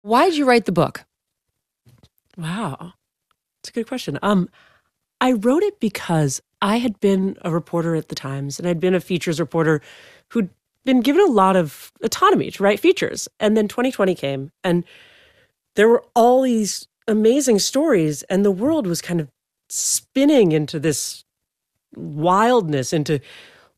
Why did you write the book? Wow. That's a good question. I wrote it because I had been a reporter at the Times, and I'd been a features reporter who'd been given a lot of autonomy to write features. And then 2020 came, and there were all these amazing stories, and the world was kind of spinning into this wildness, into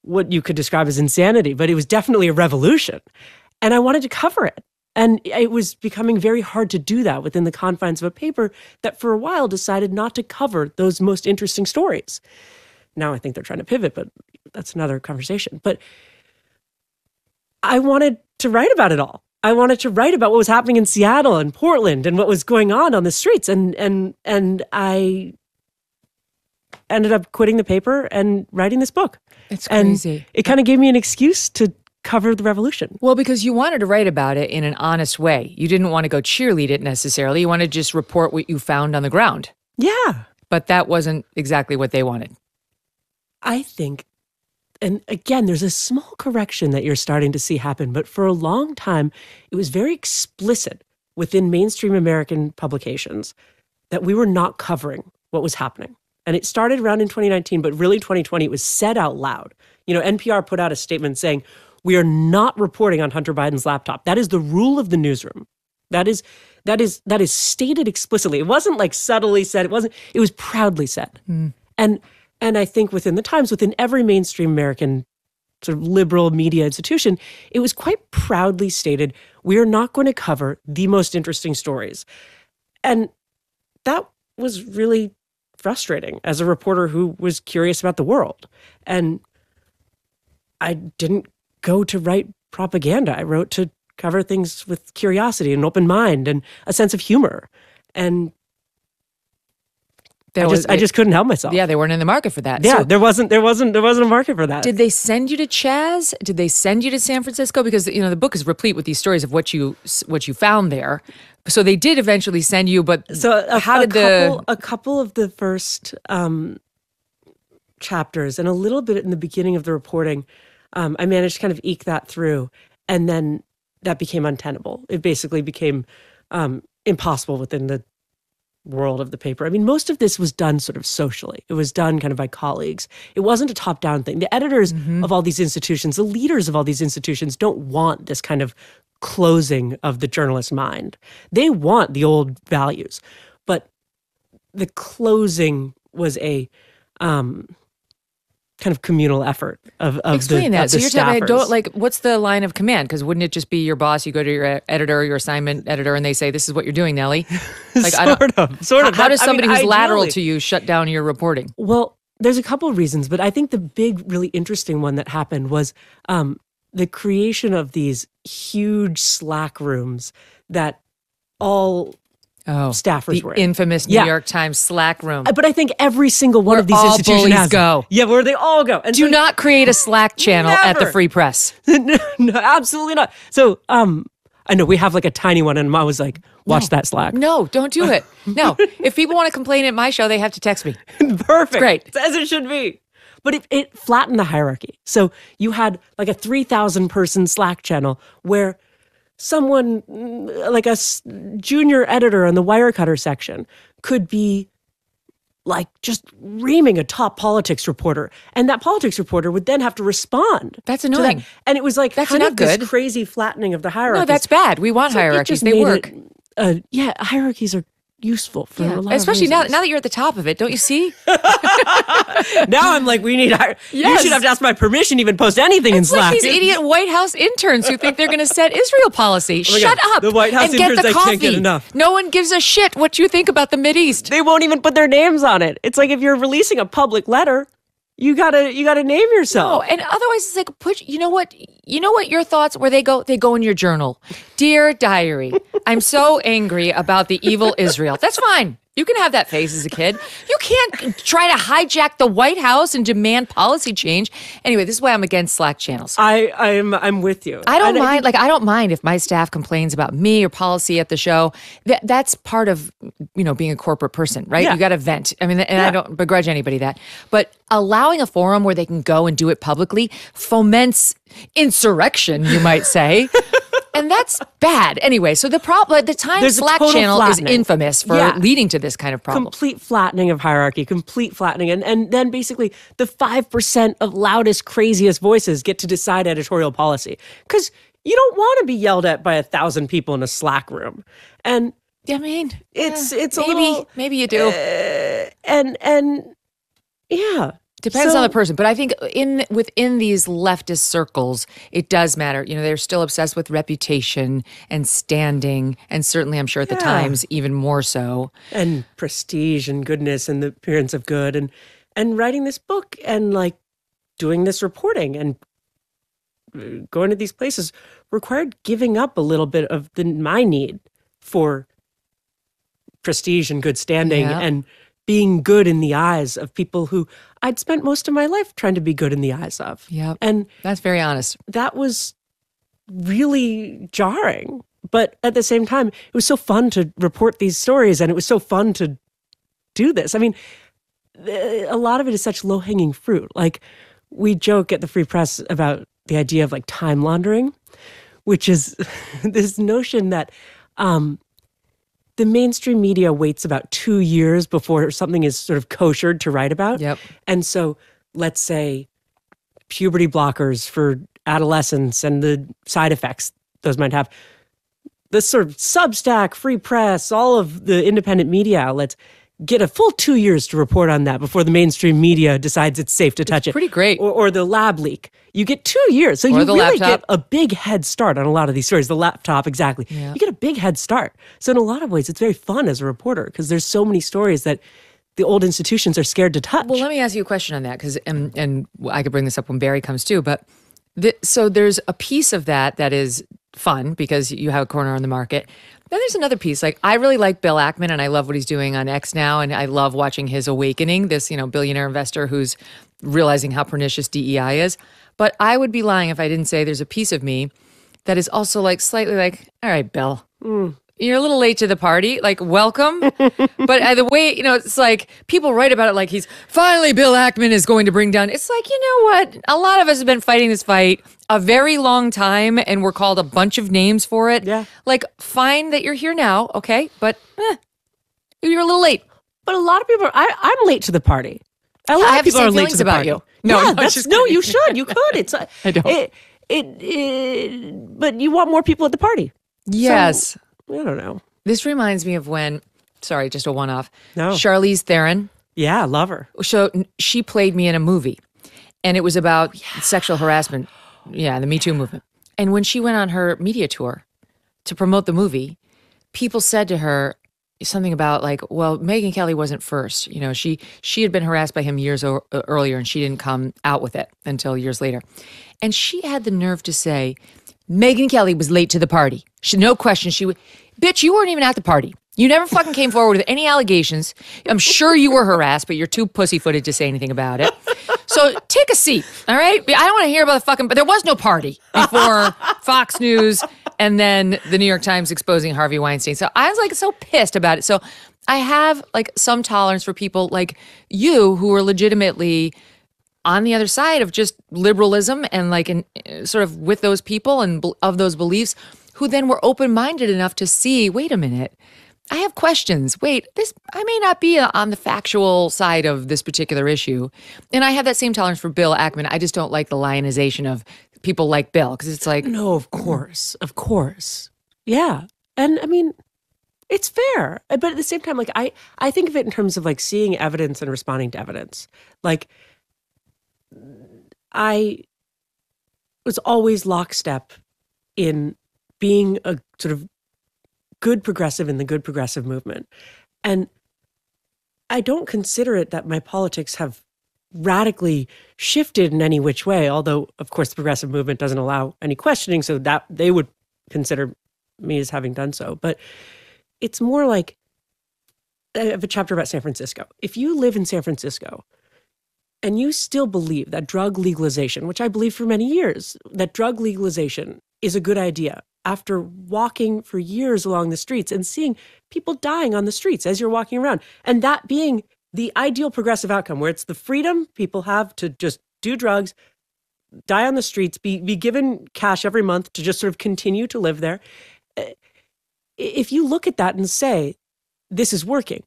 what you could describe as insanity, but it was definitely a revolution. And I wanted to cover it. And it was becoming very hard to do that within the confines of a paper that for a while decided not to cover those most interesting stories. Now I think they're trying to pivot, but that's another conversation. But I wanted to write about it all. I wanted to write about what was happening in Seattle and Portland and what was going on the streets. And I ended up quitting the paper and writing this book. It's crazy. And it kind of gave me an excuse to cover the revolution. Well, because you wanted to write about it in an honest way. You didn't want to go cheerlead it necessarily. You wanted to just report what you found on the ground. Yeah. But that wasn't exactly what they wanted. I think, and again, there's a small correction that you're starting to see happen, but for a long time, it was very explicit within mainstream American publications that we were not covering what was happening. And it started around in 2019, but really 2020, it was said out loud. You know, NPR put out a statement saying, we are not reporting on Hunter Biden's laptop. That is the rule of the newsroom. That is stated explicitly. It wasn't like subtly said. It was proudly said. Mm. And I think within the Times, within every mainstream American sort of liberal media institution, it was quite proudly stated, we are not going to cover the most interesting stories. And that was really frustrating as a reporter who was curious about the world. And I didn't go to write propaganda. I wrote to cover things with curiosity and an open mind and a sense of humor. And I just couldn't help myself. Yeah, they weren't in the market for that. Yeah, so, there wasn't a market for that. Did they send you to Chaz? Did they send you to San Francisco? Because the book is replete with these stories of what you found there. So they did eventually send you, but so a couple of the first chapters and a little bit in the beginning of the reporting, I managed to kind of eke that through, and then that became untenable. It basically became impossible within the world of the paper. I mean, most of this was done sort of socially. It was done kind of by colleagues. It wasn't a top-down thing. The editors of all these institutions, the leaders of all these institutions don't want this kind of closing of the journalist mind. They want the old values. But the closing was a kind of communal effort of Explain that. So you're telling me, what's the line of command? Because wouldn't it just be your boss? You go to your editor, your assignment editor, and they say, "This is what you're doing, Nellie." Sort of. How does somebody who's lateral to you shut down your reporting? Well, there's a couple of reasons, but I think the big, really interesting one that happened was the creation of these huge Slack rooms that all staffers were in. Infamous New York Times Slack room. But I think every single one of these institutions has go. Yeah, where they all go. And do not create a Slack channel at the Free Press. No, absolutely not. So I know we have like a tiny one, and Mom was like, watch that Slack. No, don't do it. No. If people want to complain at my show, they have to text me. Perfect. It's great. As it should be. But it flattened the hierarchy. So you had like a 3,000 person Slack channel where someone like a junior editor in the Wirecutter section could be like just reaming a top politics reporter. And that politics reporter would then have to respond. That's annoying. That. And it was like that's kind not of good. This crazy flattening of the hierarchy. No, that's bad. We want hierarchies. They work. Hierarchies are useful for a lot especially of now reasons. that you're at the top of it, don't you see? Now I'm like, you should have to ask my permission to even post anything in Slack. Like these idiot White House interns who think they're going to set Israel policy. Shut up. The White House and get interns, the they coffee. can't get enough. No one gives a shit what you think about the Mideast. They won't even put their names on it. It's like if you're releasing a public letter, you gotta name yourself. No, and otherwise it's like you know what your thoughts where they go in your journal. Dear diary, I'm so angry about the evil Israel. That's fine. You can have that face as a kid. You can't try to hijack the White House and demand policy change. Anyway, this is why I'm against Slack channels. I'm with you. I don't mind. I don't mind if my staff complains about me or policy at the show. That's part of being a corporate person, right? Yeah. You got to vent. I mean, and I don't begrudge anybody that. But allowing a forum where they can go and do it publicly foments insurrection, you might say. And that's bad. Anyway, so the Times There's a Slack total channel flattening. is infamous for leading to this kind of problem. Complete flattening of hierarchy, complete flattening. And then basically the 5% of loudest, craziest voices get to decide editorial policy. Because you don't want to be yelled at by 1,000 people in a Slack room. And I mean, it's a maybe, little... Maybe you do. And yeah. Depends on the person, but I think within these leftist circles, it does matter. You know, they're still obsessed with reputation and standing, and certainly, I'm sure at the Times, even more so. And prestige and goodness and the appearance of good, and writing this book and like doing this reporting and going to these places required giving up a little bit of my need for prestige and good standing and being good in the eyes of people who I'd spent most of my life trying to be good in the eyes of. Yeah. And that's very honest. That was really jarring. But at the same time, it was so fun to report these stories, and it was so fun to do this. I mean, a lot of it is such low-hanging fruit. Like, we joke at the Free Press about the idea of like time laundering, which is this notion that the mainstream media waits about 2 years before something is sort of koshered to write about. Yep. And so let's say puberty blockers for adolescents and the side effects those might have. The sort of Substack, Free Press, all of the independent media outlets get a full 2 years to report on that before the mainstream media decides it's safe to touch it. Pretty great. Or the lab leak. You get 2 years. So you really get a big head start on a lot of these stories. The laptop, exactly. Yeah. You get a big head start. So in a lot of ways, it's very fun as a reporter because there's so many stories that the old institutions are scared to touch. Well, let me ask you a question on that because, and I could bring this up when Barry comes too, but so there's a piece of that is fun because you have a corner on the market. Then there's another piece. Like, I really like Bill Ackman, and I love what he's doing on X now, and I love watching his awakening, this, billionaire investor who's realizing how pernicious DEI is. But I would be lying if I didn't say there's a piece of me that is also like slightly like, all right, Bill, you're a little late to the party. Like, welcome. But the way, it's like people write about it like he's finally Bill Ackman is going to bring down. It's like, you know what? A lot of us have been fighting this fight a very long time, and we're called a bunch of names for it. Yeah. Like, fine that you're here now, okay? But you're a little late. But a lot of people I'm late to the party. A lot of people are late to the party. You. No, you should. You could. It's I don't. But you want more people at the party. Yes. So, I don't know. This reminds me of when, sorry, just a one-off. No. Charlize Theron. Yeah, love her. So she played me in a movie, and it was about sexual harassment. Yeah, the Me Too movement. And when she went on her media tour to promote the movie, people said to her something about like, well, Megyn Kelly wasn't first. She had been harassed by him years earlier, and she didn't come out with it until years later. And she had the nerve to say, Megyn Kelly was late to the party. No question. Bitch, you weren't even at the party. You never fucking came forward with any allegations. I'm sure you were harassed, but you're too pussyfooted to say anything about it. So take a seat, all right? I don't want to hear about but there was no party before Fox News and then the New York Times exposing Harvey Weinstein. So I was like so pissed about it. So I have like some tolerance for people like you who are legitimately on the other side of just liberalism and like sort of with those people and of those beliefs who then were open-minded enough to see, wait a minute, I have questions. Wait, I may not be on the factual side of this particular issue. And I have that same tolerance for Bill Ackman. I just don't like the lionization of people like Bill because it's like... No, of course. Yeah. And I mean, it's fair. But at the same time, like I think of it in terms of like seeing evidence and responding to evidence. Like I was always lockstep in being a sort of good progressive in the good progressive movement. And I don't consider it that my politics have radically shifted in any which way, although, of course, the progressive movement doesn't allow any questioning, so that they would consider me as having done so. But it's more like, I have a chapter about San Francisco. If you live in San Francisco and you still believe that drug legalization, which I believe for many years, that drug legalization is a good idea, after walking for years along the streets and seeing people dying on the streets as you're walking around, and that being the ideal progressive outcome, where it's the freedom people have to just do drugs, die on the streets, be given cash every month to just sort of continue to live there. If you look at that and say, this is working,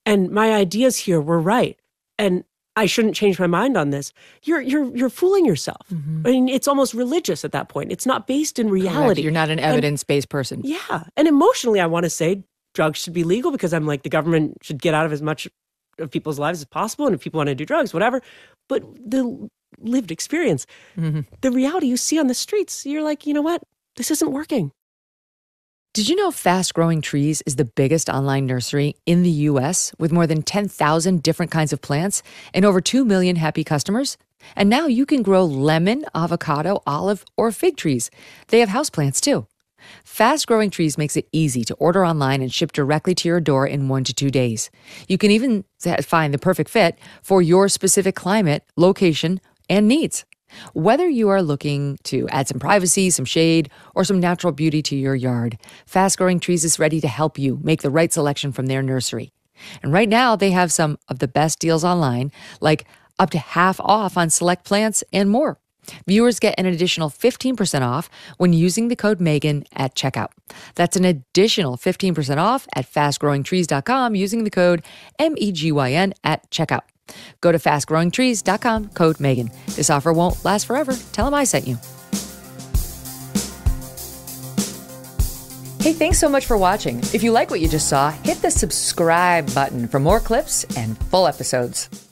and my ideas here were right, and I shouldn't change my mind on this, you're fooling yourself. Mm-hmm. I mean, it's almost religious at that point. It's not based in reality. Correct. You're not an evidence-based person. Yeah. And emotionally, I want to say drugs should be legal because I'm like, the government should get out of as much of people's lives as possible. And if people want to do drugs, whatever. But the lived experience, the reality you see on the streets, you're like, you know what? This isn't working. Did you know Fast Growing Trees is the biggest online nursery in the U.S. with more than 10,000 different kinds of plants and over 2 million happy customers? And now you can grow lemon, avocado, olive, or fig trees. They have houseplants too. Fast Growing Trees makes it easy to order online and ship directly to your door in 1 to 2 days. You can even find the perfect fit for your specific climate, location, and needs. Whether you are looking to add some privacy, some shade, or some natural beauty to your yard, Fast Growing Trees is ready to help you make the right selection from their nursery. And right now, they have some of the best deals online, like up to half off on select plants and more. Viewers get an additional 15% off when using the code Megyn at checkout. That's an additional 15% off at fastgrowingtrees.com using the code MEGYN at checkout. Go to fastgrowingtrees.com, code Megyn. This offer won't last forever. Tell them I sent you. Hey, thanks so much for watching. If you like what you just saw, hit the subscribe button for more clips and full episodes.